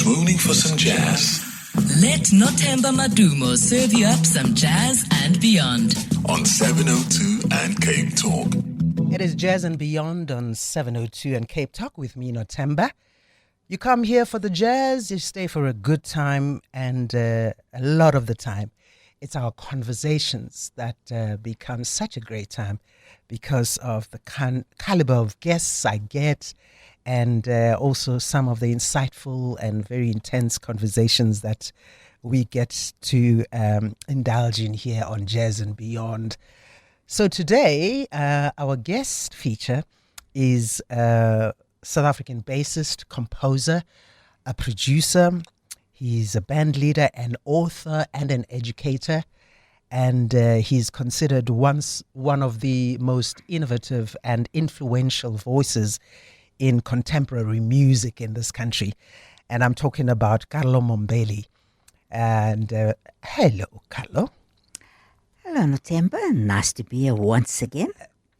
Swooning for some jazz. Let Nothemba Madumo serve you up some jazz and beyond. On 702 and CapeTalk. It is Jazz and Beyond on 702 and CapeTalk with me, Nothemba. You come here for the jazz, you stay for a good time, and a lot of the time, it's our conversations that become such a great time because of the caliber of guests I get, and also some of the insightful and very intense conversations that we get to indulge in here on Jazz and Beyond. So today, our guest feature is a South African bassist, composer, a producer. He's a band leader, an author, and an educator. And he's considered one of the most innovative and influential voices in contemporary music in this country. And I'm talking about Carlo Mombelli. And hello, Carlo. Hello, Nothemba. Nice to be here once again.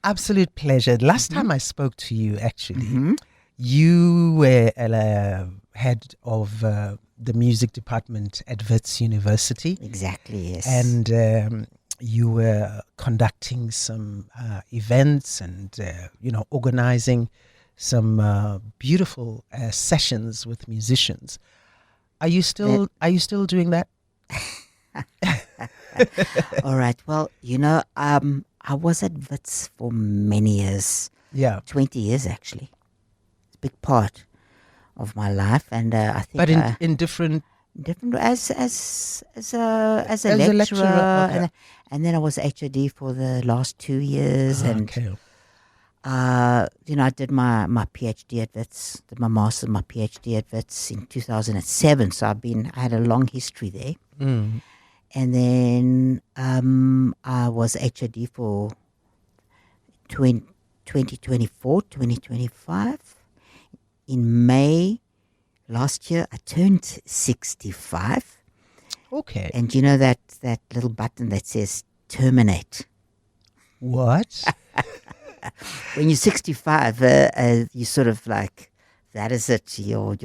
Absolute pleasure. Last time I spoke to you, actually, you were head of the music department at Wits University. Exactly, yes. And you were conducting some events and, organizing some beautiful sessions with musicians. Are you still doing that? All right. Well, I was at Wits for many years. Yeah. 20 years, actually. It's a big part of my life. And I think... But in different... Different as a lecturer. Okay. And then I was HOD for the last 2 years. Okay. I did my PhD at Wits, did my master's, my PhD at Wits in 2007. So I had a long history there. Mm. And then I was HOD for 2024, 2025. In May last year, I turned 65. Okay. And you know that little button that says terminate? What? When you're 65, you sort of like, that is it, your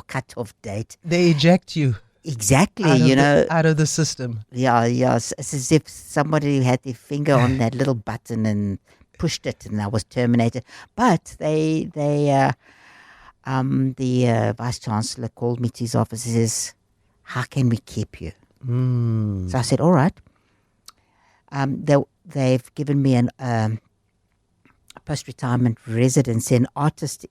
cut-off date. They eject you. Exactly, out of the system. Yeah, it's as if somebody had their finger on that little button and pushed it, and I was terminated. But the vice chancellor called me to his office and says, "How can we keep you?" So I said, "All right." They've given me a post-retirement residency, an artist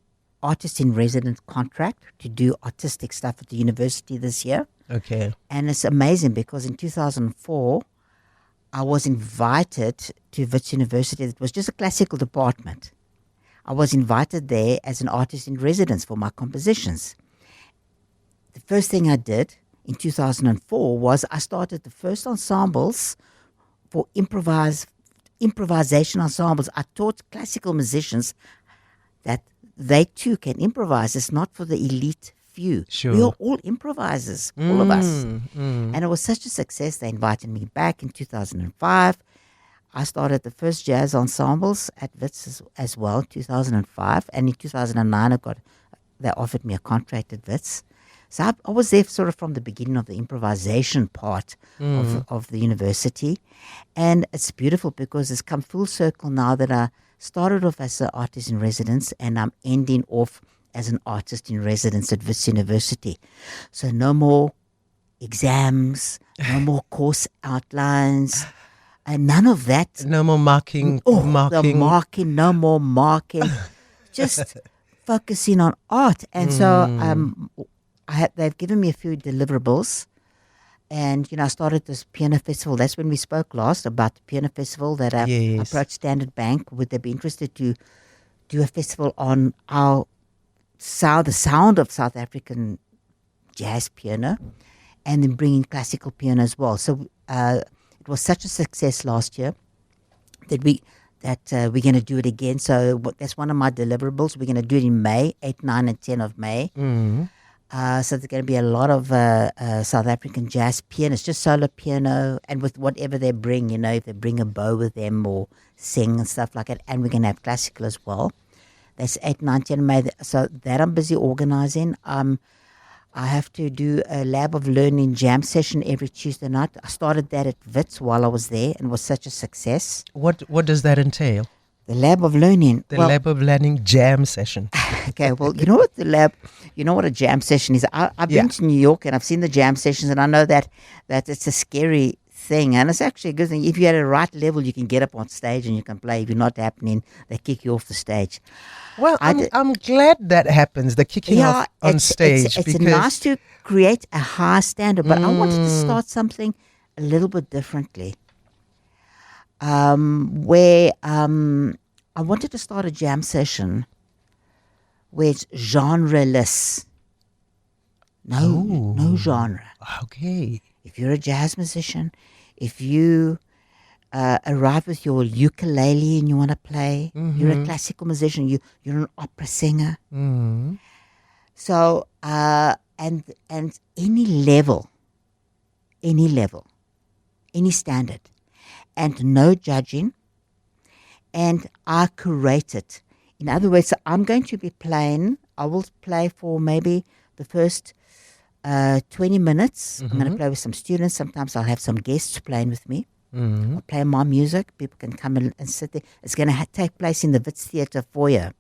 in residence contract to do artistic stuff at the university this year. Okay. And it's amazing because in 2004, I was invited to Wits University. It was just a classical department. I was invited there as an artist in residence for my compositions. The first thing I did in 2004 was I started the first ensembles for improvisation ensembles. I taught classical musicians that they too can improvise. It's not for the elite few. Sure. We are all improvisers, all of us. And it was such a success. They invited me back in 2005. I started the first jazz ensembles at Wits as well, 2005. And in 2009, they offered me a contract at Wits. So I was there sort of from the beginning of the improvisation part of the university. And it's beautiful because it's come full circle now that I started off as an artist in residence and I'm ending off as an artist in residence at Wits University. So no more exams, no more course outlines, and none of that. No more marking. The marking, no more marking. Just focusing on art. And so they've given me a few deliverables. And, I started this piano festival. That's when we spoke last about the piano festival that I approached Standard Bank. Would they be interested to do a festival on the sound of South African jazz piano and then bring in classical piano as well. So it was such a success last year that we're going to do it again. So that's one of my deliverables. We're going to do it in May, 8, 9, and 10 of May. So there's going to be a lot of South African jazz pianists, just solo piano, and with whatever they bring, if they bring a bow with them or sing and stuff like that. And we're going to have classical as well. That's 8, 9, 10 May. So that I'm busy organizing. I have to do a lab of learning jam session every Tuesday night. I started that at Wits while I was there and was such a success. What does that entail? The lab of learning. The lab of learning jam session. Okay, well, you know what a jam session is? I've been to New York and I've seen the jam sessions, and I know that it's a scary thing, and it's actually a good thing. If you're at a right level, you can get up on stage and you can play. If you're not happening, they kick you off the stage. Well, I'm glad that happens, the kicking off on stage. It's nice to create a high standard, but I wanted to start something a little bit differently. Where I wanted to start a jam session where it's genre-less. No genre. Okay. If you're a jazz musician, if you arrive with your ukulele and you want to play, you're a classical musician, you're an opera singer. So, and any level, any standard, and no judging, and I curate it. In other words, I'm going to be playing, I will play for maybe the first 20 minutes. I'm going to play with some students. Sometimes I'll have some guests playing with me. I'll play my music. People can come and sit there. It's going to take place in the Wits Theatre foyer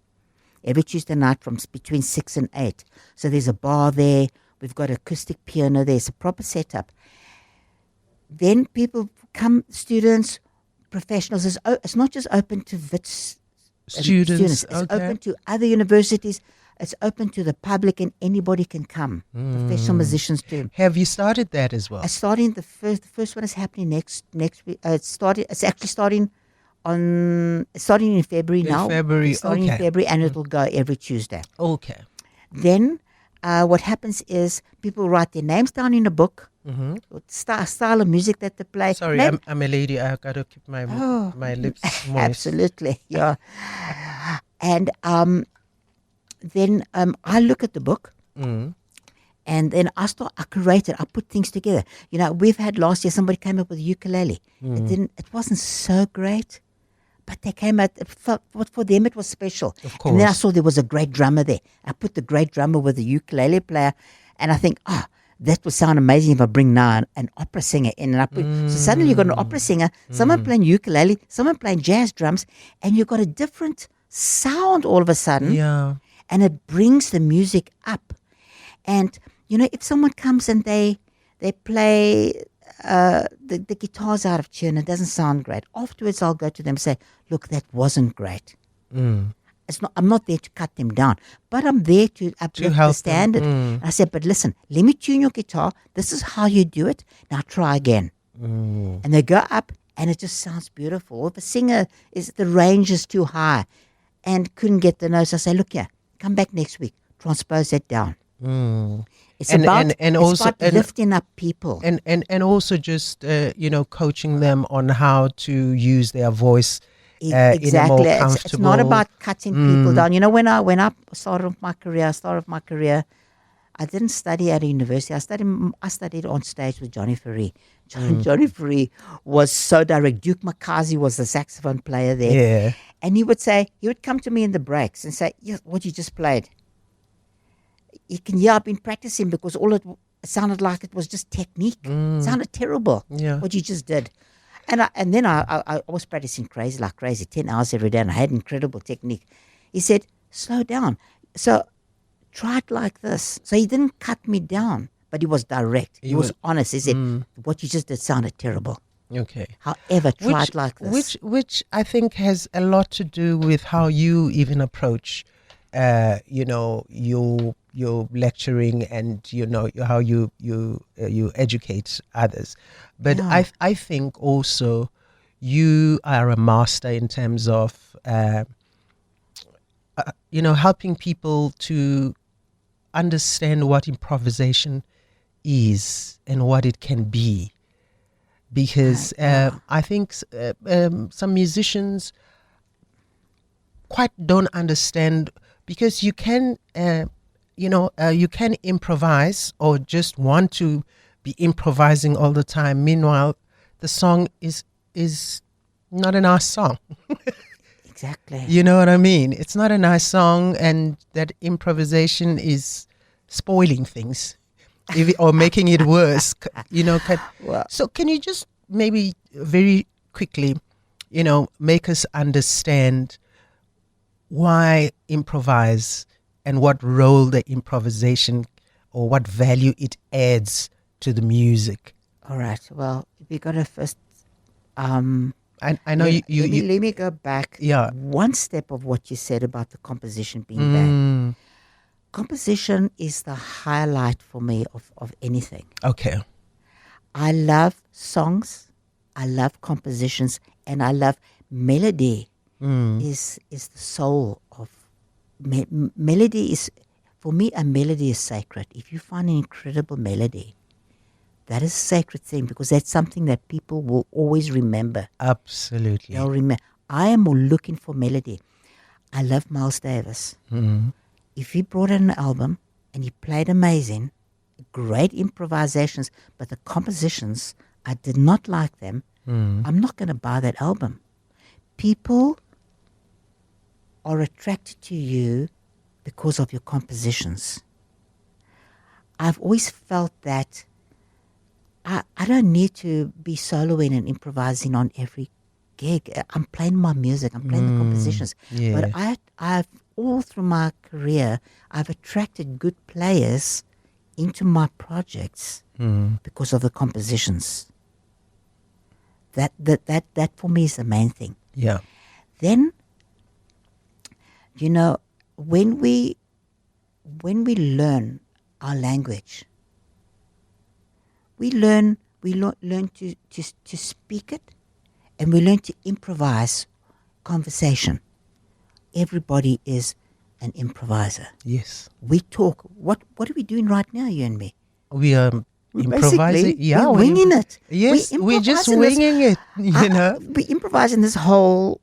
every Tuesday night from between 6 and 8. So there's a bar there. We've got acoustic piano there. It's a proper setup. Then people come, students, professionals. It's not just open to Wits students. It's open to other universities. It's open to the public, and anybody can come. Professional musicians too. Have you started that as well? The first one is happening next week. It's actually starting in February now. February, starting in February, and it will go every Tuesday. Okay. Then what happens is people write their names down in a book. Style of music that they play. Sorry, I'm a lady. I've got to keep my lips moist. Absolutely, yeah. And then I look at the book, and then I curate it. I put things together. You know, we've had last year somebody came up with a ukulele. It wasn't so great, but they came out. For them it was special. Of course. And then I saw there was a great drummer there. I put the great drummer with the ukulele player, and I think, that would sound amazing if I bring now an opera singer in. And so suddenly you've got an opera singer, someone playing ukulele, someone playing jazz drums, and you've got a different sound all of a sudden. Yeah. And it brings the music up. And, you know, if someone comes and they play the guitar's out of tune, it doesn't sound great. Afterwards, I'll go to them and say, look, that wasn't great. I'm not there to cut them down, but I'm there to uplift the standard. I said, but listen, let me tune your guitar. This is how you do it. Now try again. And they go up, and it just sounds beautiful. If a singer the range is too high and couldn't get the notes, I say, look here, come back next week, transpose that down. It's about lifting up people. And also just, coaching them on how to use their voice exactly. in a more comfortable... It's not about cutting people down. You know, when I started my career, I didn't study at a university. I studied on stage with Johnny Ferree. Johnny Ferree was so direct. Duke Makazi was the saxophone player there. Yeah. And he would come to me in the breaks and say, yeah, what you just played. You can hear I've been practicing because all it sounded like it was just technique. It sounded terrible, what you just did. And then I was practicing like crazy, 10 hours every day, and I had incredible technique. He said, slow down. So try it like this. So he didn't cut me down, but he was direct. He was honest. He said, what you just did sounded terrible. Okay. However, try it like this. Which I think has a lot to do with how you even approach, your lecturing and how you educate others. But I think also you are a master in terms of helping people to understand what improvisation is and what it can be. Because I think some musicians quite don't understand, because you can improvise or just want to be improvising all the time. Meanwhile, the song is not a nice song. Exactly. You know what I mean? It's not a nice song, and that improvisation is spoiling things. or making it worse. Well, So can you just maybe very quickly, make us understand why improvise and what role the improvisation or what value it adds to the music? all right. Well, we got to first. Um, I know let me go back. Yeah. One step of what you said about the composition being bad. Mm, Composition is the highlight for me of anything. okay. I love songs, I love compositions, and I love melody. Is the soul of melody. Is for me, a melody is sacred. If you find an incredible melody, that is a sacred thing, because that's something that people will always remember. Absolutely. They'll remember. I am looking for melody. I love Miles Davis. If he brought in an album and he played amazing, great improvisations, but the compositions, I did not like them, I'm not going to buy that album. People are attracted to you because of your compositions. I've always felt that I don't need to be soloing and improvising on every gig. I'm playing my music, I'm playing the compositions. Yeah. But I've all through my career, I've attracted good players into my projects because of the compositions. That for me is the main thing. Yeah. Then, when we learn our language, we learn to speak it, and we learn to improvise conversation. Everybody is an improviser. Yes. We talk. What are we doing right now, you and me? We are improvising. Basically, we're winging it. Yes, we're just winging it. We improvise in this whole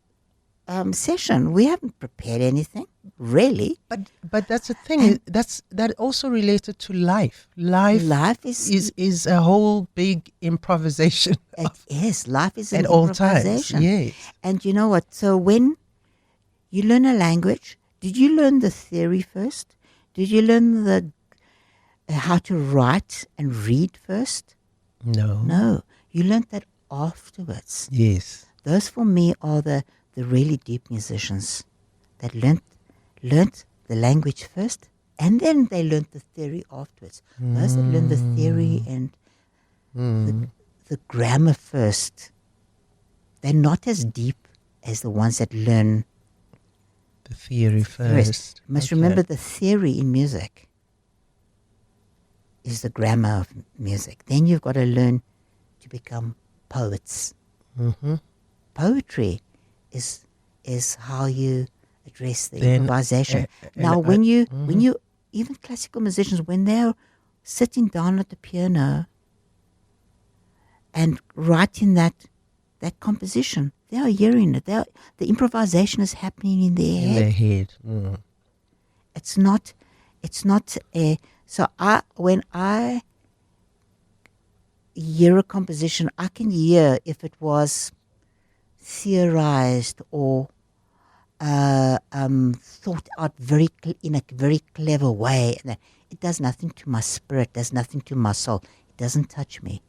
session. We haven't prepared anything, really. But that's the thing. That also related to life. Life is a whole big improvisation. It is. Life is an at all times. improvisation. Yes. And you know what? So when you learn a language, did you learn the theory first? Did you learn the how to write and read first? No. No. You learned that afterwards. Yes. Those for me are the really deep musicians that learnt the language first, and then they learnt the theory afterwards. Those that learn the theory and the grammar first, they're not as deep as the ones that learn The theory first. You must Okay. remember the theory in music is the grammar of music. Then you've got to learn to become poets. Poetry is how you address the improvisation. Now, when you even classical musicians, when they're sitting down at the piano and writing that composition, they are hearing it. The improvisation is happening in their head. In their head. It's not a. So when I hear a composition, I can hear if it was theorized or thought out in a very clever way. It does nothing to my spirit, does nothing to my soul. It doesn't touch me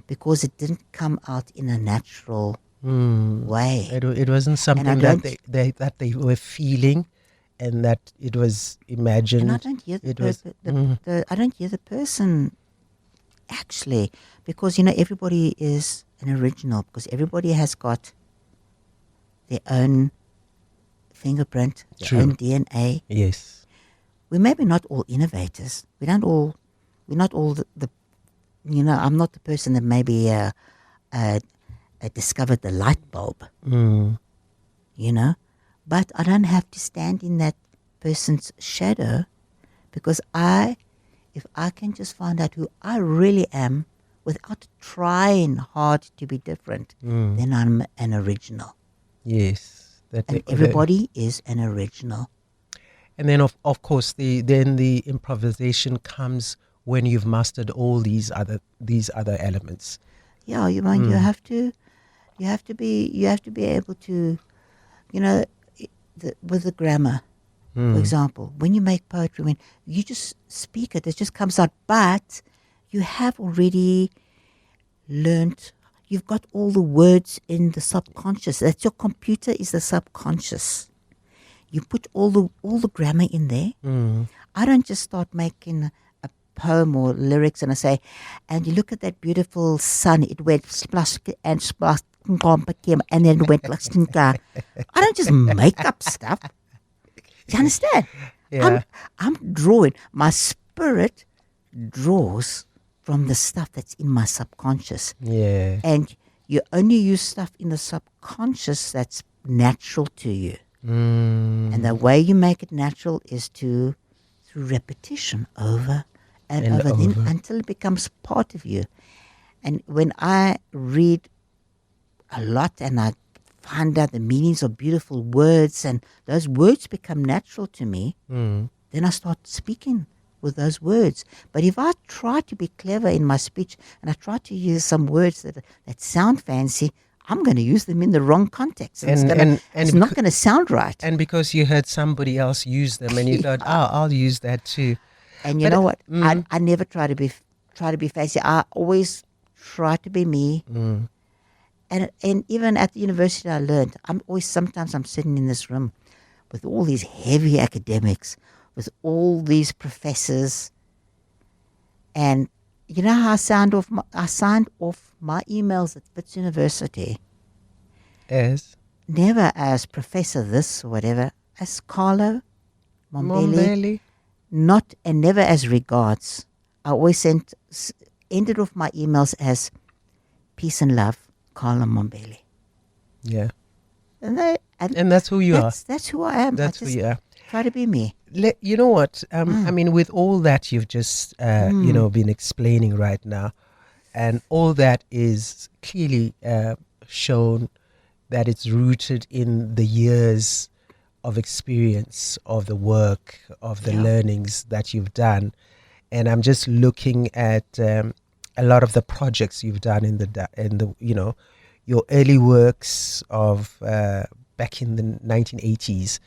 because it didn't come out in a natural way. It wasn't something that they were feeling, and that it was imagined. And I don't hear I don't hear the person actually, because everybody is an original, because everybody has got their own fingerprint, their own DNA. Yes. We're maybe not all innovators. We're not all the I'm not the person that maybe discovered the light bulb. But I don't have to stand in that person's shadow, because if I can just find out who I really am without trying hard to be different, then I'm an original. Yes. And everybody is an original. And then of course the improvisation comes when you've mastered all these other elements. Yeah, you have to be able to, with the grammar, for example, when you make poetry, when you just speak it just comes out. But you have already learned. You've got all the words in the subconscious. That's your computer is the subconscious. You put all the grammar in there. I don't just start making a poem or lyrics and I say, and you look at that beautiful sun. It went splash and splash and then it went I don't just make up stuff. Do you understand? Yeah. I'm drawing. My spirit draws from the stuff that's in my subconscious. Yeah. And you only use stuff in the subconscious that's natural to you. And the way you make it natural is through repetition over and over. Then until it becomes part of you. And when I read a lot and I find out the meanings of beautiful words and those words become natural to me, then I start speaking with those words. But if I try to be clever in my speech and I try to use some words that sound fancy, I'm going to use them in the wrong context. And it's not going to sound right. And because you heard somebody else use them and you thought, I'll use that too. And you know what? I never try to be fancy. I always try to be me. And even at the university I learned, sometimes I'm sitting in this room with all these heavy academics, with all these professors. And you know how I signed off my emails at Wits University? As? Never as Professor this or whatever, as Carlo Mombelli. Not and never as regards. I always ended off my emails as peace and love, Carlo Mombelli. Yeah. And that's who you are. That's who I am. That's who you are. Try to be me. You know what? I mean, with all that you've just, been explaining right now, and all that is clearly shown that it's rooted in the years of experience, of the work, of the learnings that you've done. And I'm just looking at a lot of the projects you've done in the your early works of back in the 1980s.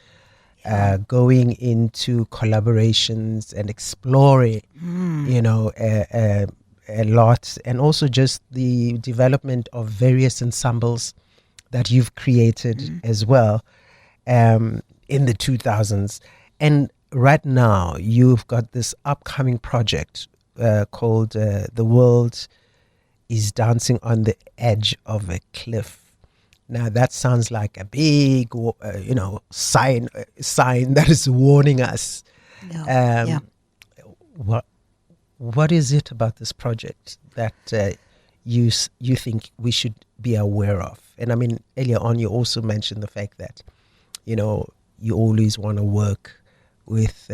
Going into collaborations and exploring, a lot, and also just the development of various ensembles that you've created as well in the 2000s. And right now, you've got this upcoming project called The World is Dancing on the Edge of a Cliff. Now that sounds like a big, sign that is warning us. What is it about this project that you think we should be aware of? And I mean, earlier on, you also mentioned the fact that, you always want to work with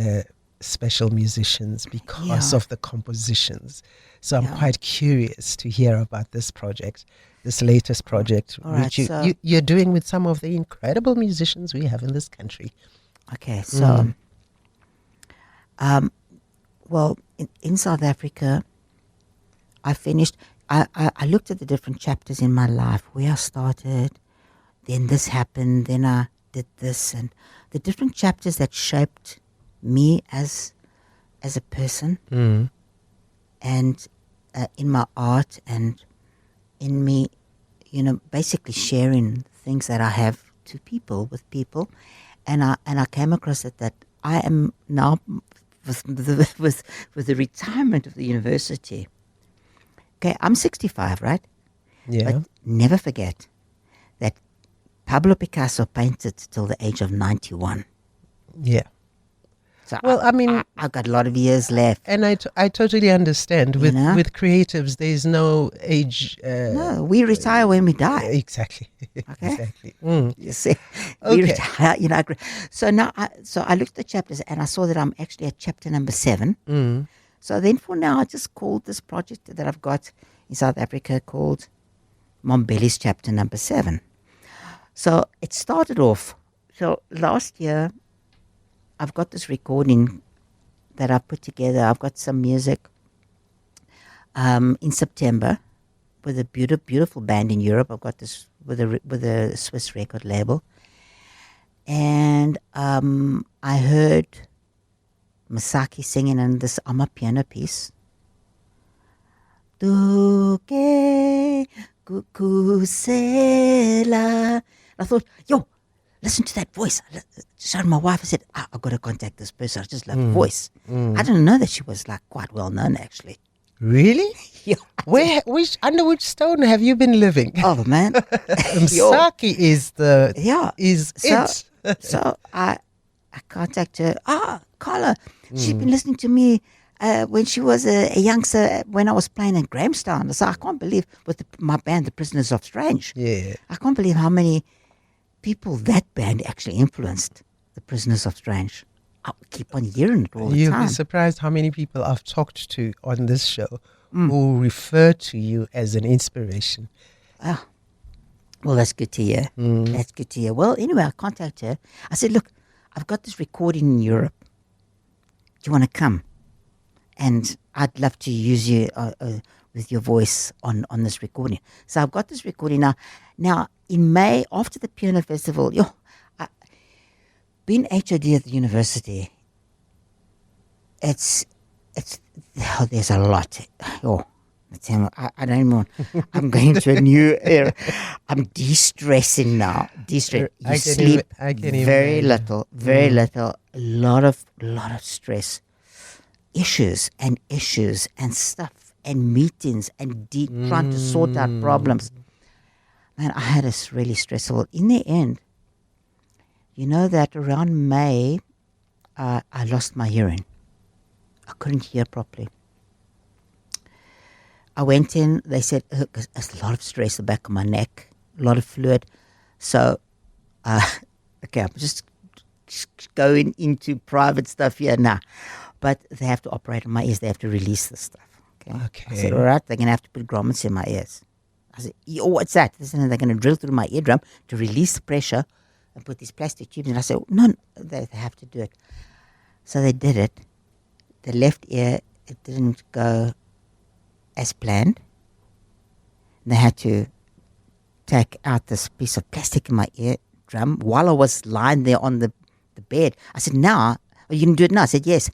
special musicians because of the compositions. So I'm quite curious to hear about this project. This latest project, which you're doing with some of the incredible musicians we have in this country. Okay, so, in South Africa, I finished, I looked at the different chapters in my life, where I started, then this happened, then I did this, and the different chapters that shaped me as a person, and in my art and in me, basically sharing things that I have with people, and I came across it that I am now with the retirement of the university. Okay, I'm 65, right? Yeah. But never forget that Pablo Picasso painted till the age of 91. Yeah. So well, I mean, I've got a lot of years left. And I totally understand. With creatives, there's no age. No, we retire when we die. Exactly. Okay. Exactly. You see, we retire. So now, I looked at the chapters and I saw that I'm actually at chapter number 7. So then, for now, I just called this project that I've got in South Africa called Mombelli's Chapter Number 7. So it started off. So last year, I've got this recording that I put together. I've got some music in September with a beautiful band in Europe. I've got this with a Swiss record label. And I heard Masaki singing in this Ama piano piece. Duke Kukusela. I thought, yo, listen to that voice. I showed my wife. I said, I've got to contact this person. I just love the voice. I didn't know that she was like quite well known, actually. Really? Yeah. Under which stone have you been living? Oh man, Msaki is it. So I contact her. Carla, she'd been listening to me when she was a youngster when I was playing in Grahamstown. So I can't believe with my band, The Prisoners of Strange. Yeah. I can't believe how many people that band actually influenced, The Prisoners of Strange. I keep on hearing it all the You'll time. be surprised how many people I've talked to on this show who refer to you as an inspiration. Ah, well, that's good to hear. That's good to hear. Well, anyway, I contacted her. I said, look, I've got this recording in Europe. Do you want to come? And I'd love to use you with your voice on this recording. So I've got this recording now. Now, in May, after the Piano Festival, being HOD at the university, there's a lot. I don't even want, I'm going to a new era. I'm de-stressing now. You sleep very little, a lot of stress. Issues and stuff and meetings and trying to sort out problems. Man, I had a really stressful. In the end, you know that around May, I lost my hearing. I couldn't hear properly. I went in, they said, there's a lot of stress, the back of my neck, a lot of fluid. So, okay, I'm just going into private stuff here now. But they have to operate on my ears. They have to release this stuff. Okay. I said, all right, they're going to have to put grommets in my ears. I said, what's that? They said, they're going to drill through my eardrum to release the pressure and put these plastic tubes in. I said, no, they have to do it. So they did it. The left ear, it didn't go as planned. They had to take out this piece of plastic in my eardrum while I was lying there on the bed. I said, now, you can do it now. I said, yes.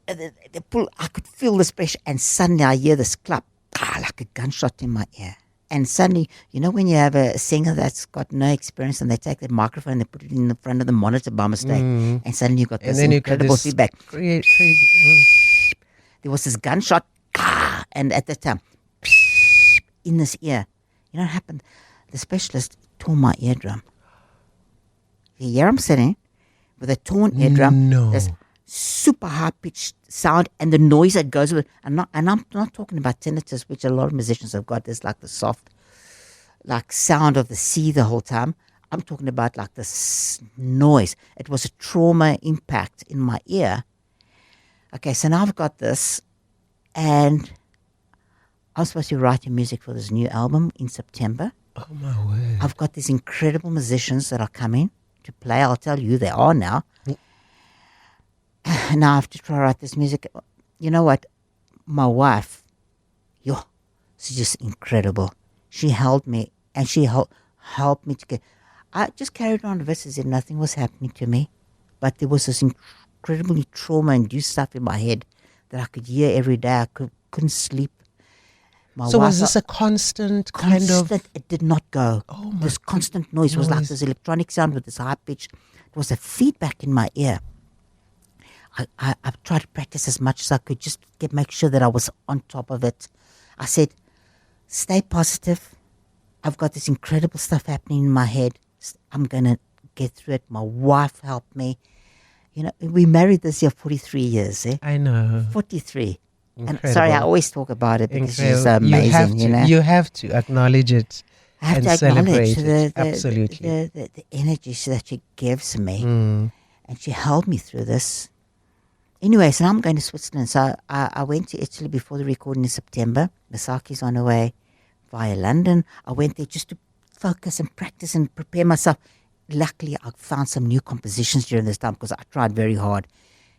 They pull, I could feel this pressure, and suddenly I hear this clap, like a gunshot in my ear. And suddenly, you know when you have a singer that's got no experience and they take the microphone and they put it in the front of the monitor by mistake, and suddenly you got this incredible feedback. There was this gunshot, and at that time, in this ear. You know what happened? The specialist tore my eardrum. Here I'm sitting with a torn eardrum. No. There's super high-pitched sound and the noise that goes with it. And I'm not talking about tinnitus, which a lot of musicians have got. There's like the soft, like sound of the sea the whole time. I'm talking about like this noise. It was a trauma impact in my ear. Okay, so now I've got this, and I'm supposed to be writing music for this new album in September. Oh my word. I've got these incredible musicians that are coming to play. I'll tell you who they are now. Now I have to try to write this music. You know what? My wife, she's just incredible. She held me, and she helped me to get. I just carried on with as if nothing was happening to me, but there was this incredibly trauma-induced stuff in my head that I could hear every day. I couldn't sleep. So was this a constant kind of? It did not go. Oh my! This constant noise was like this electronic sound with this high pitch. It was a feedback in my ear. I tried to practice as much as I could, just make sure that I was on top of it. I said, stay positive. I've got this incredible stuff happening in my head. I'm going to get through it. My wife helped me. You know, we married this year 43 years. I know. 43. Incredible. And sorry, I always talk about it because she's amazing. You have to acknowledge it. I have and to acknowledge it. Absolutely. The energy that she gives me. And she held me through this. Anyway, so now I'm going to Switzerland. So I went to Italy before the recording in September. Misaki's on her way via London. I went there just to focus and practice and prepare myself. Luckily, I found some new compositions during this time because I tried very hard.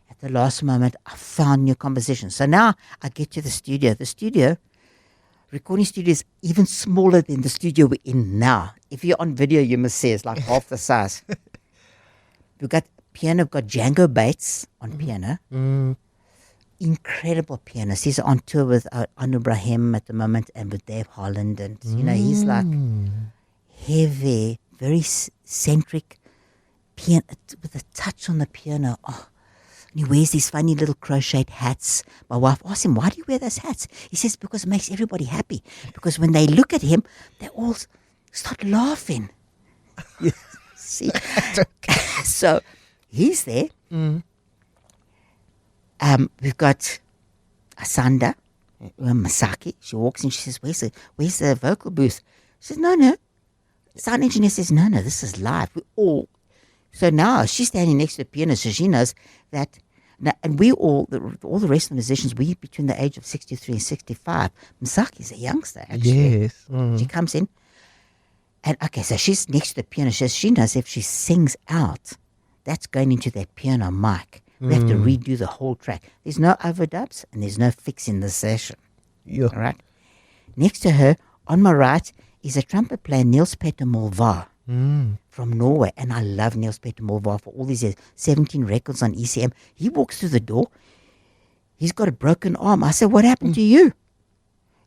At the last moment, I found new compositions. So now I get to the studio. The recording studio is even smaller than the studio we're in now. If you're on video, you must see it's like half the size. We've got piano, we've got Django Bates on piano. incredible pianist. He's on tour with Anu Brahim at the moment and with Dave Holland. And, he's like heavy, very centric piano with a touch on the piano. Oh, and he wears these funny little crocheted hats. My wife asked him, why do you wear those hats? He says, because it makes everybody happy. Because when they look at him, they all start laughing. See? So he's there. We've got Asanda, Masaki. She walks in, she says, where's the vocal booth? She says, no. Sound engineer says, no, this is live. So now she's standing next to the piano, so she knows that. And we all the rest of the musicians, we between the age of 63 and 65. Masaki's a youngster, actually. Yes. She comes in. And okay, so she's next to the piano. She knows if she sings out, that's going into that piano mic. We have to redo the whole track. There's no overdubs and there's no fixing the session. Yeah. All right. Next to her, on my right, is a trumpet player, Niels Peter Molvar from Norway. And I love Niels Peter Molvar for all these years. 17 records on ECM. He walks through the door. He's got a broken arm. I said, what happened to you?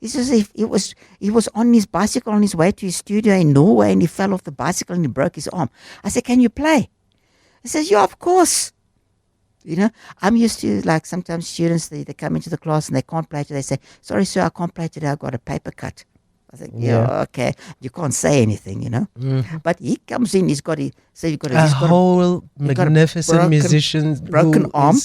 He says he was on his bicycle on his way to his studio in Norway and he fell off the bicycle and he broke his arm. I said, can you play? He says, yeah, of course. I'm used to, like, sometimes students, they come into the class and they can't play today. They say, sorry, sir, I can't play today. I've got a paper cut. I think, yeah, okay. You can't say anything, But he comes in, he's got a whole magnificent musician. Broken arm.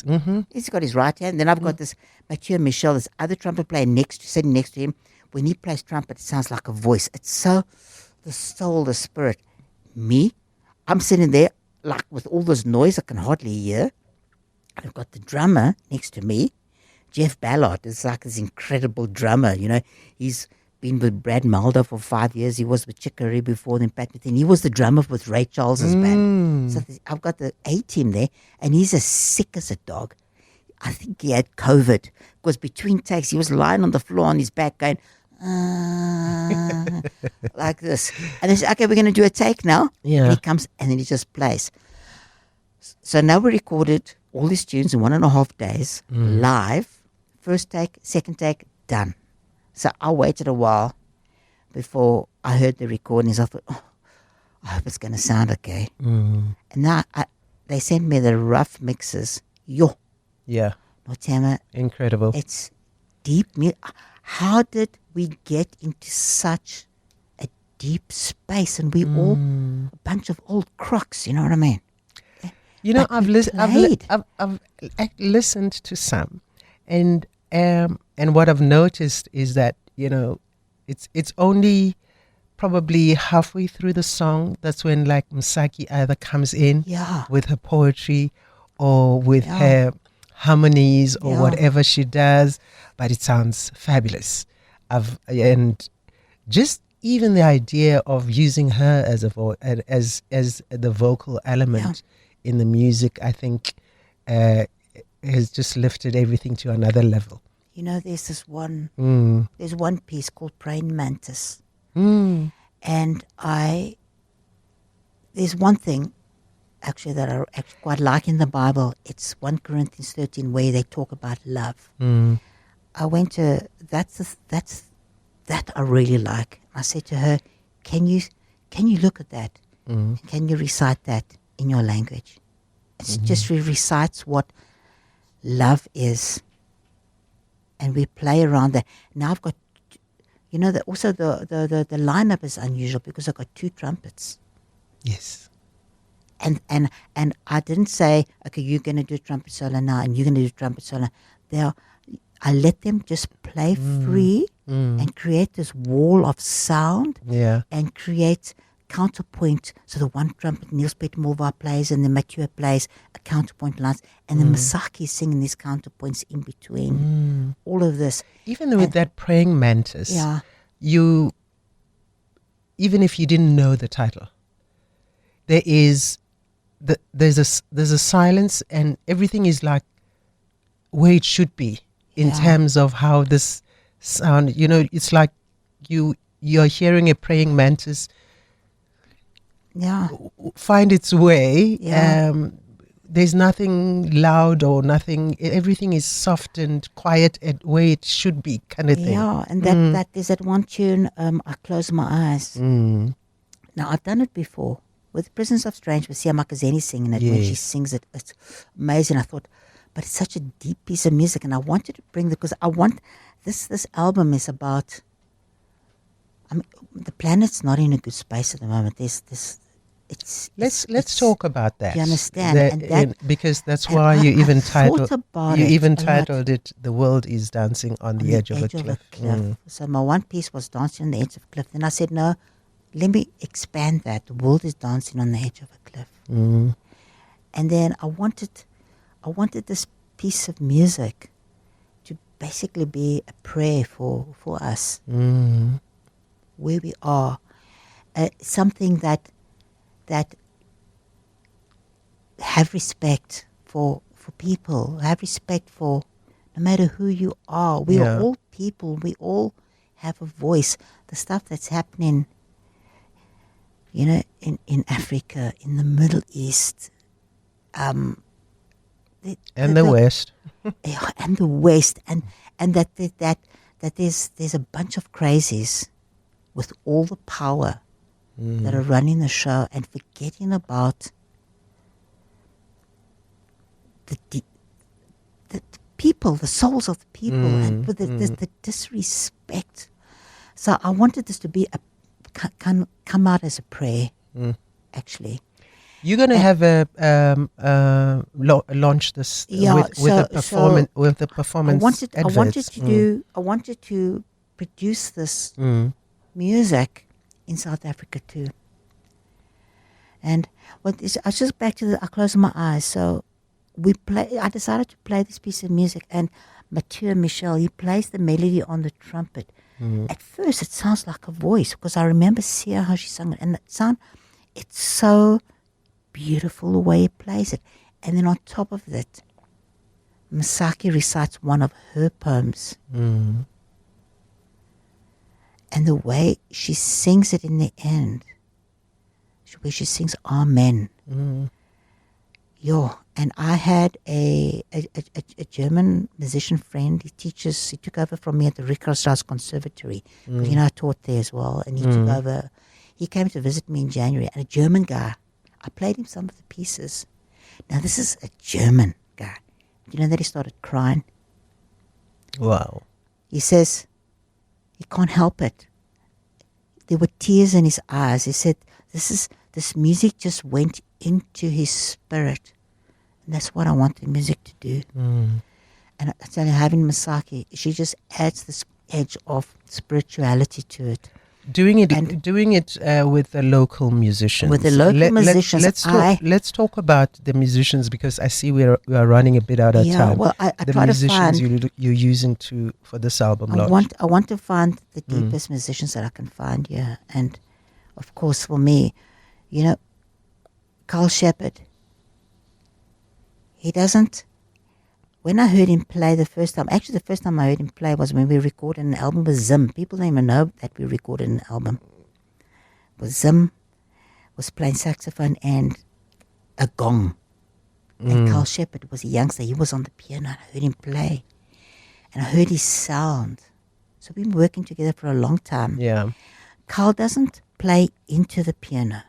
He's got his right hand. Then I've got this Mathieu Michel, this other trumpet player sitting next to him. When he plays trumpet, it sounds like a voice. It's so, the soul, the spirit. Me, I'm sitting there, like, with all this noise, I can hardly hear. I've got the drummer next to me, Jeff Ballard. Is like this incredible drummer, He's been with Brad Mulder for 5 years. He was with Chicory before, then Pat Metheny. He was the drummer with Ray Charles's band. So I've got the A-team there, and he's as sick as a dog. I think he had COVID, because between takes, he was lying on the floor on his back going, like this. And they said, okay, we're going to do a take now. Yeah. And he comes, and then he just plays. So now we recorded all these tunes in 1.5 days, live. First take, second take, done. So I waited a while before I heard the recordings. I thought, I hope it's going to sound okay. And now they sent me the rough mixes. Yeah. Nothemba. Incredible. It's deep. How did we get into such a deep space? And we all a bunch of old crooks, you know what I mean? I've listened to some, and what I've noticed is that it's only probably halfway through the song that's when, like, Masaki either comes in with her poetry or with her harmonies or whatever she does, but it sounds fabulous. And just even the idea of using her as as the vocal element in the music, I think, has just lifted everything to another level. There's this there's one piece called Praying Mantis. And there's one thing actually that I actually quite like in the Bible. It's 1 Corinthians 13 where they talk about love. I went to, that I really like. I said to her, can you look at that? And can you recite that in your language? It just recites what love is. And we play around that. Now I've got, also the lineup is unusual because I've got 2 trumpets. Yes. And I didn't say, okay, you're going to do a trumpet solo now and you're going to do a trumpet solo. I let them just play free and create this wall of sound and create counterpoint. So the one trumpet, Niels Peter Molvar plays and the Mathieu plays a counterpoint lines and the Masaki is singing these counterpoints in between. All of this. Even with that Praying Mantis, even if you didn't know the title, there's a silence and everything is like where it should be in terms of how this sound, it's like you're hearing a praying mantis find its way there's nothing loud or nothing. Everything is soft and quiet at where it should be, kind of thing. Yeah, and that there's that one tune, I Close My Eyes. Now, I've done it before with Prisons of Strange, with Sia Makazeni singing it. When she Yes. sings it, it's amazing. I thought, but it's such a deep piece of music, and I wanted to bring because I want this album is about. I mean, the planet's not in a good space at the moment. There's this. Let's talk about that. Do you understand? Because that's why you even titled it it "The World Is Dancing on the Edge of a Cliff." So my one piece was dancing on the edge of a cliff. Then I said, no, let me expand that. The world is dancing on the edge of a cliff. And then I wanted this piece of music to basically be a prayer for us, where we are, something that have respect for people, have respect for no matter who you are. We are all people. We all have a voice. The stuff that's happening, in Africa, in the Middle East, and the West, and the West, and that there's a bunch of crazies with all the power that are running the show and forgetting about the people, the souls of the people, and with the disrespect. So I wanted this to be come out as a prayer, actually. You're going to have a launch this with the performance. I wanted to produce this music in South Africa too. And I just back to I Close My Eyes. So I decided to play this piece of music, and Mathieu Michel, he plays the melody on the trumpet. At first, it sounds like a voice, because I remember seeing how she sang it, and it's so beautiful the way he plays it. And then on top of that, Masaki recites one of her poems. And the way she sings it in the end, where she sings Amen. And I had a German musician friend. He took over from me at the Rickershaus Conservatory. Because, I taught there as well. And he took over. He came to visit me in January. And a German guy, I played him some of the pieces. Now, this is a German guy. You know that he started crying? Wow. He says, he can't help it. There were tears in his eyes. He said, this music just went into his spirit. And that's what I want the music to do. And I tell you, having Masaki, she just adds this edge of spirituality to it. Doing it with the local musicians. With the local musicians. Let's talk about the musicians, because I see we are running a bit out of time. Well, I the try musicians to find, you're using for this album launch. I want to find the deepest musicians that I can find, And of course, for me, Carl Shepard, he doesn't. When I heard him play the first time I heard him play was when we recorded an album with Zim. People don't even know that we recorded an album. But Zim was playing saxophone and a gong. And Carl Shepard was a youngster. He was on the piano. I heard him play. And I heard his sound. So we've been working together for a long time. Yeah. Carl doesn't play into the piano.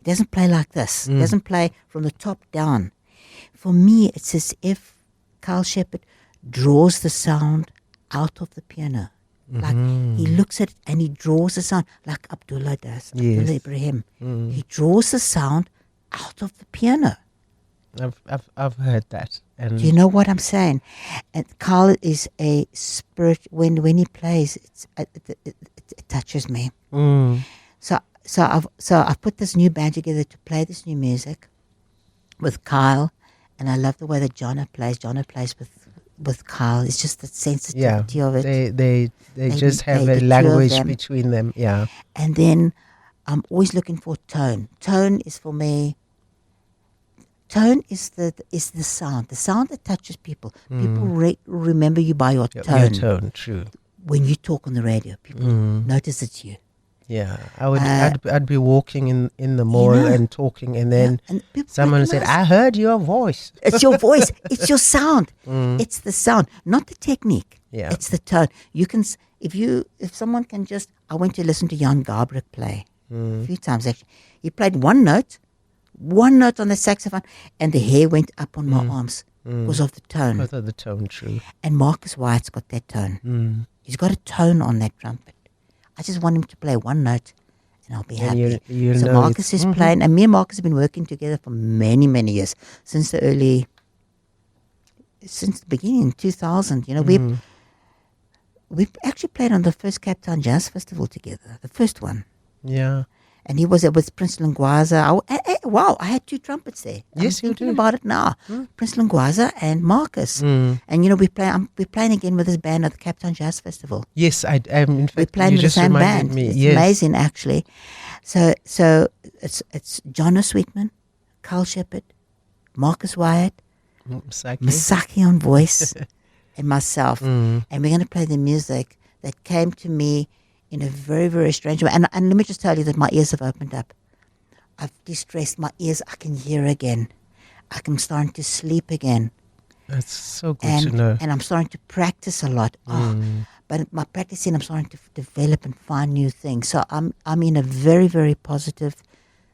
He doesn't play like this. He doesn't play from the top down. For me, it's as if Carl Shepard draws the sound out of the piano. Like he looks at it and he draws the sound like Abdullah does, Abdullah Ibrahim. He draws the sound out of the piano. I've heard that. And Do you know what I'm saying? And Carl is a spirit. When he plays, it touches me. So I've put this new band together to play this new music with Kyle. And I love the way that Jono plays. Jono plays with Carl. It's just the sensitivity of it. They just have a language between them. Yeah. And then I'm always looking for tone. Tone is for me. Tone is the sound. The sound that touches people. People remember you by your tone. Your tone, true. When you talk on the radio, people notice it's you. Yeah, I'd be walking in the mall and talking, and then and someone said, "I heard your voice." It's your voice. It's your sound. It's the sound, not the technique. Yeah. It's the tone. You can, if someone can just. I went to listen to Jan Gabriel play a few times actually. He played one note on the saxophone, and the hair went up on my arms because of the tone. Because of the tone, true. And Marcus Wyatt's got that tone. He's got a tone on that trumpet. I just want him to play one note, and I'll be happy. So Marcus is playing, and me and Marcus have been working together for many, many years since the beginning, 2000. You know, we actually played on the first Cape Town Jazz Festival together, the first one. Yeah. And he was with Prince Lingwaza. Wow, I had two trumpets there. Yes, I'm you thinking do. about it now. Prince Lingwaza and Marcus. And you know, we're playing again with this band at the Cape Town Jazz Festival. Yes, in fact, We're playing with the same band. Me. It's yes. amazing, actually. So it's Jono Sweetman, Carl Shepard, Marcus Wyatt, Masaki on voice, and myself. And we're going to play the music that came to me in a very, very strange way. And let me just tell you that my ears have opened up. I've distressed my ears. I can hear again. I'm starting to sleep again. That's so good to know. And I'm starting to practice a lot. But my practicing, I'm starting to develop and find new things. So I'm in a very, very positive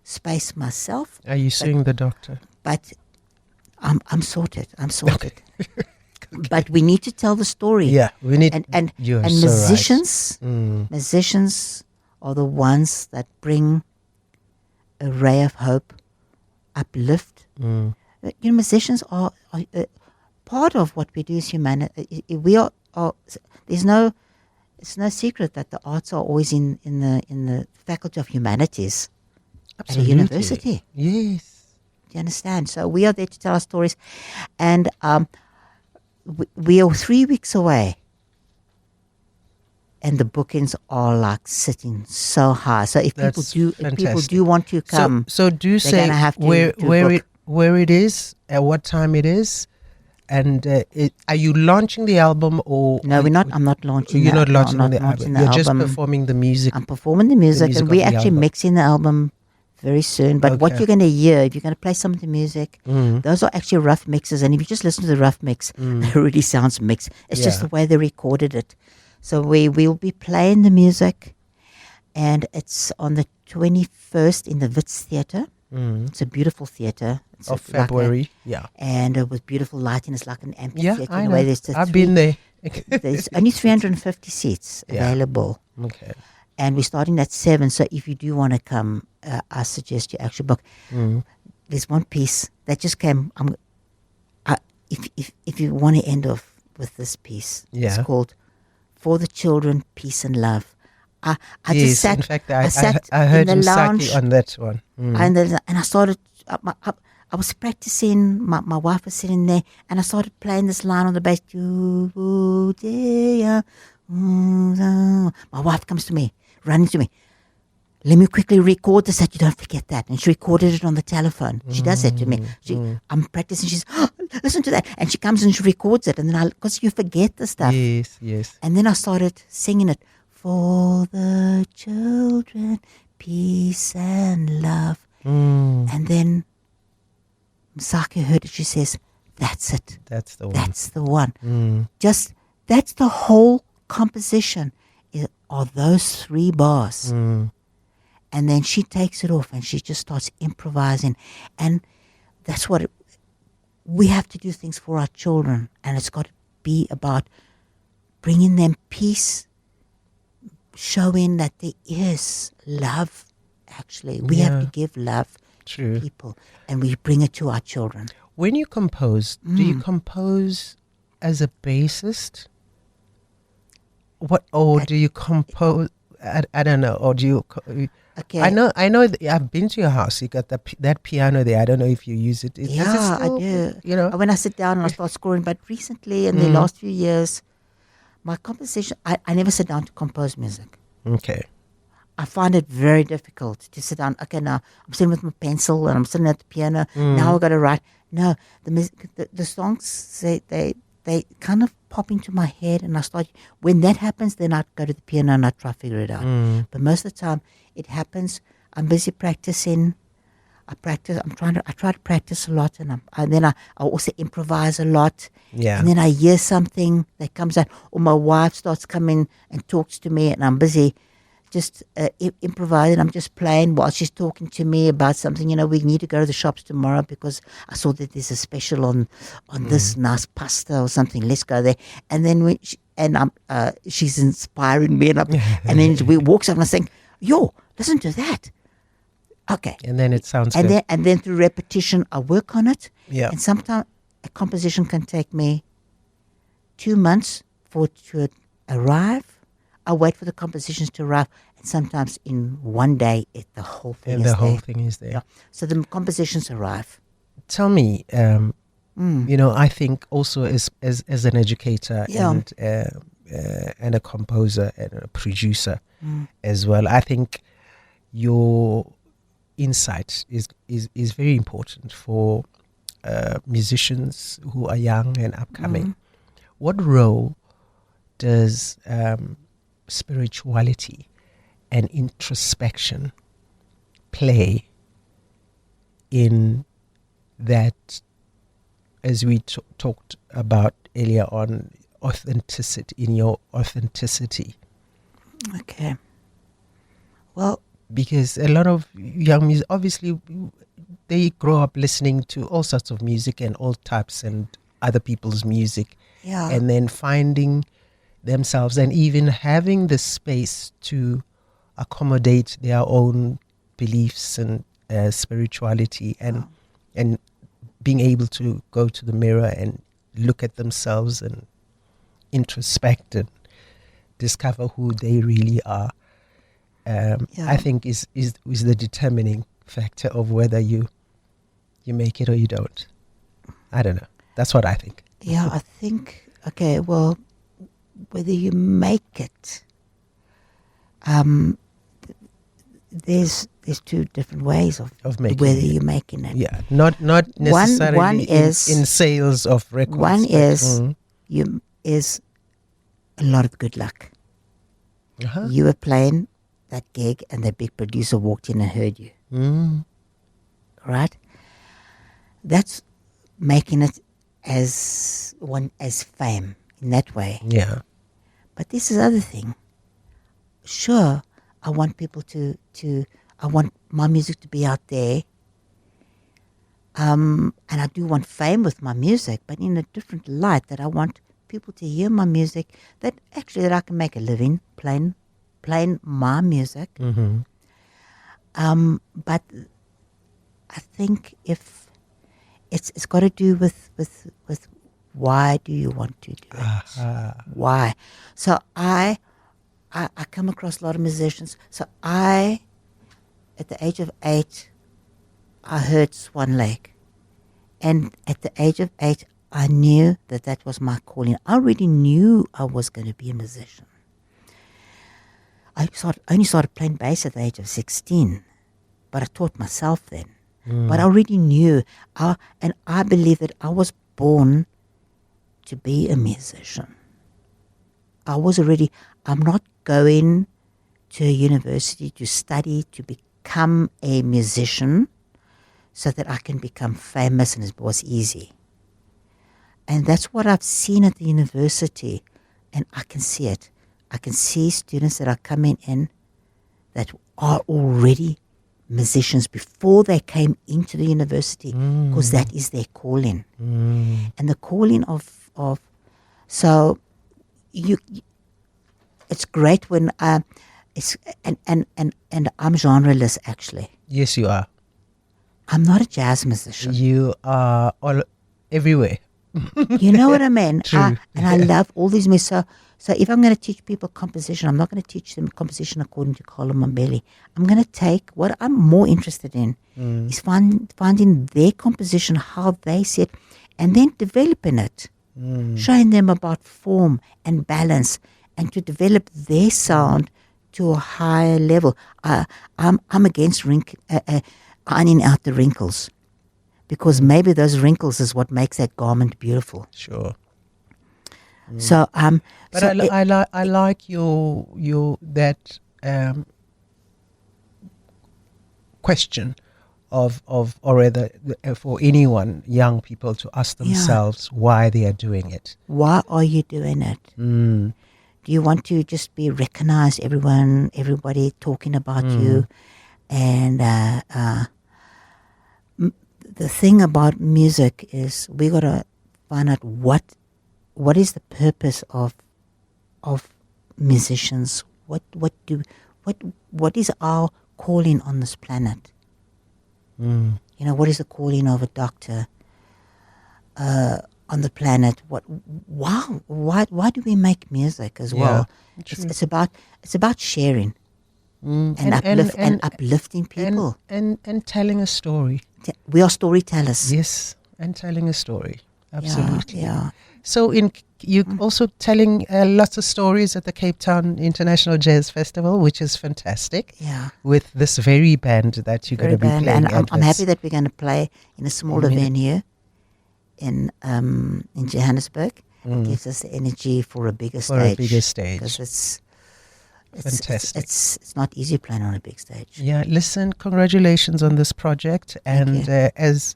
space myself. Are you seeing the doctor? But I'm sorted. I'm sorted. Okay. But we need to tell the story. Yeah, we need. And you're musicians, so right. musicians are the ones that bring a ray of hope, uplift. You know, musicians are part of what we do as humanity. We are. It's no secret that the arts are always in the faculty of humanities. Absolutely. At a university. Yes. Do you understand? So we are there to tell our stories, and we are 3 weeks away, and the bookings are like sitting so high. So if people do want to come, so do say have to where it is, at what time it is, and are you launching the album or no? We're not. I'm not launching. You're not launching the album. album. You're just performing the music. I'm performing the music and we're actually album. mixing the album very soon. But what you're going to hear, if you're going to play some of the music, those are actually rough mixes. And if you just listen to the rough mix, it really sounds mixed. It's just the way they recorded it. So we will be playing the music, and it's on the 21st in the Wits Theatre. It's a beautiful theatre. Of February, and with beautiful lighting. It's like an amphitheatre. Yeah, I know. I've been there. There's only 350 seats available. Okay. And we're starting at 7. So if you do want to come, I suggest you actually book. There's one piece that just came. If you want to end off with this piece, it's called "For the Children, Peace and Love." I just sat. In fact, I sat I heard in the Masaki lounge on that one. and I started. I was practicing. My wife was sitting there, and I started playing this line on the bass. My wife comes to me, running to me. Let me quickly record this so you don't forget that. And she recorded it on the telephone. She does that to me. I'm practicing. She's, listen to that. And she comes and she records it. And then because you forget the stuff. Yes, yes. And then I started singing it. For the children, peace and love. And then Masaki heard it. She says, that's it. That's the one. That's the one. Just, that's the whole composition. Are those 3 bars. And then she takes it off and she just starts improvising. And that's what we have to do things for our children. And it's got to be about bringing them peace, showing that there is love, actually. We have to give love to people. And we bring it to our children. When you compose, do you compose as a bassist? Do you compose... I don't know. Or do you... Okay. I know. That I've been to your house. You got that piano there. I don't know if you use it. Yeah, I do. You know, when I sit down and I start scoring. But recently, in the last few years, my composition. I never sit down to compose music. Okay. I find it very difficult to sit down. Okay, now I'm sitting with my pencil and I'm sitting at the piano. Now I've got to write. No, the songs they kind of pop into my head, and I start. When that happens, then I go to the piano and I try to figure it out. But most of the time, it happens. I'm busy practicing. I practice. I try to practice a lot, and then I also improvise a lot. Yeah. And then I hear something that comes out, or my wife starts coming and talks to me, and I'm busy just improvising. I'm just playing while she's talking to me about something. We need to go to the shops tomorrow because I saw that there's a special on this nice pasta or something. Let's go there. And then she's inspiring me, and then we walks up and I think, yo, listen to that. Okay. And then it sounds good. And then through repetition, I work on it. Yeah. And sometimes a composition can take me 2 months for it to arrive. I wait for the compositions to arrive, and sometimes in one day, the whole thing is there. whole thing is there. Yeah. So the compositions arrive. Tell me, I think also as an educator and a composer and a producer as well, I think your insight is very important for musicians who are young and upcoming. What role does spirituality and introspection play in that, as we talked about earlier on, in your authenticity? Okay. Well, because a lot of young music, obviously, they grow up listening to all sorts of music and all types and other people's music, and then finding themselves and even having the space to accommodate their own beliefs and spirituality, and being able to go to the mirror and look at themselves and introspect and discover who they really are. I think is the determining factor of whether you make it or you don't. I don't know. That's what I think. Yeah, I think, okay, well, whether you make it, there's two different ways of making whether you're making it. Yeah, not necessarily one is in sales of records. One is a lot of good luck. You were playing that gig and the big producer walked in and heard you. Right? That's making it as fame in that way. Yeah. But this is the other thing. Sure, I want people I want my music to be out there. And I do want fame with my music, but in a different light, that I want people to hear my music, that I can make a living playing my music. But I think if it's got to do with why do you want to do it? Why? So I come across a lot of musicians. So at the age of 8, I heard Swan Lake. And at the age of 8, I knew that was my calling. I already knew I was going to be a musician. I only started playing bass at the age of 16, but I taught myself then. But I already knew, and I believe that I was born to be a musician. I'm not going to a university to study to become a musician so that I can become famous and it was easy. And that's what I've seen at the university, and I can see it. I can see students that are coming in that are already musicians before they came into the university, because that is their calling. And the calling of so it's great when it's and I'm genreless actually. Yes, you are. I'm not a jazz musician. You are all everywhere. You know what I mean? True. And I love all these music. So if I'm going to teach people composition, I'm not going to teach them composition according to Carlo Mombelli. I'm going to take what I'm more interested in is finding their composition, how they see it, and then developing it. Showing them about form and balance, and to develop their sound to a higher level. I'm against ironing out the wrinkles, because maybe those wrinkles is what makes that garment beautiful. Sure. So But so I like your that question of or rather for anyone, young people, to ask themselves why they are doing it. why are you doing it? Do you want to just be recognized, everybody talking about you? And the thing about music is we gotta find out what is the purpose of musicians. What is our calling on this planet? You know, what is the calling of a doctor on the planet? Why do we make music as well? It's about sharing and uplifting people. And telling a story. We are storytellers. Yes, and telling a story. Absolutely. Yeah. So you also telling lots of stories at the Cape Town International Jazz Festival, which is fantastic. Yeah. With this very band that you're going to be playing. And I'm happy that we're going to play in a smaller venue in Johannesburg. It gives us the energy for a bigger stage. Because it's fantastic. It's not easy playing on a big stage. Yeah, listen, congratulations on this project. And as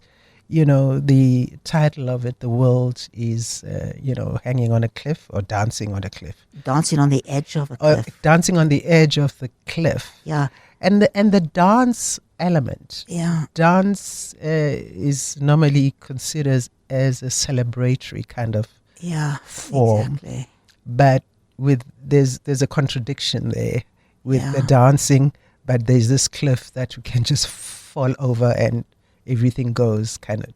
you know, the title of it, the world is, hanging on a cliff or dancing on a cliff. Dancing on the edge of a cliff. Dancing on the edge of the cliff. Yeah. And the dance element. Yeah. Dance is normally considered as a celebratory kind of form. Exactly. But there's a contradiction there with the dancing, but there's this cliff that you can just fall over and everything goes kind of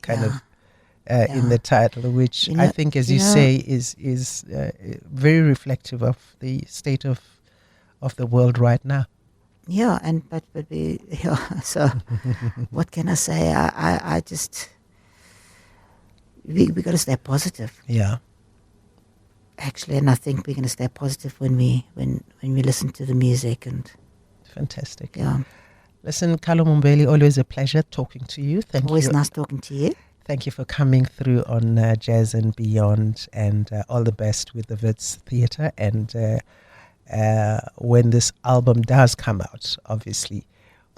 in the title, which I think, as you say, is very reflective of the state of the world right now. Yeah, so what can I say? I just we got to stay positive. Yeah. Actually, and I think we're going to stay positive when we listen to the music and. Fantastic. Yeah. Listen, Carlo Mombelli, always a pleasure talking to you. Thank you. Always nice talking to you. Thank you for coming through on Jazz and Beyond, and all the best with the Wits Theatre. And when this album does come out, obviously,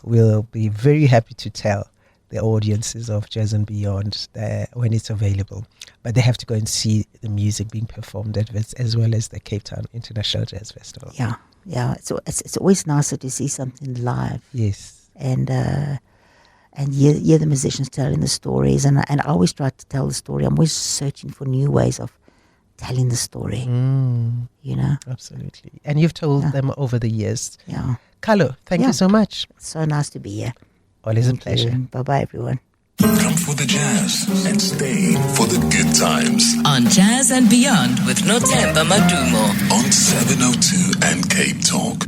we'll be very happy to tell the audiences of Jazz and Beyond when it's available. But they have to go and see the music being performed at Wits, as well as the Cape Town International Jazz Festival. Yeah. Yeah, it's always nicer to see something live. Yes. And hear the musicians telling the stories. And I always try to tell the story. I'm always searching for new ways of telling the story. You know? Absolutely. And you've told them over the years. Yeah. Carlo, thank you so much. It's so nice to be here. Always a pleasure. Bye-bye, everyone. Come for the jazz and stay for the good times. On Jazz and Beyond with Nothemba Madumo. On 702 and CapeTalk.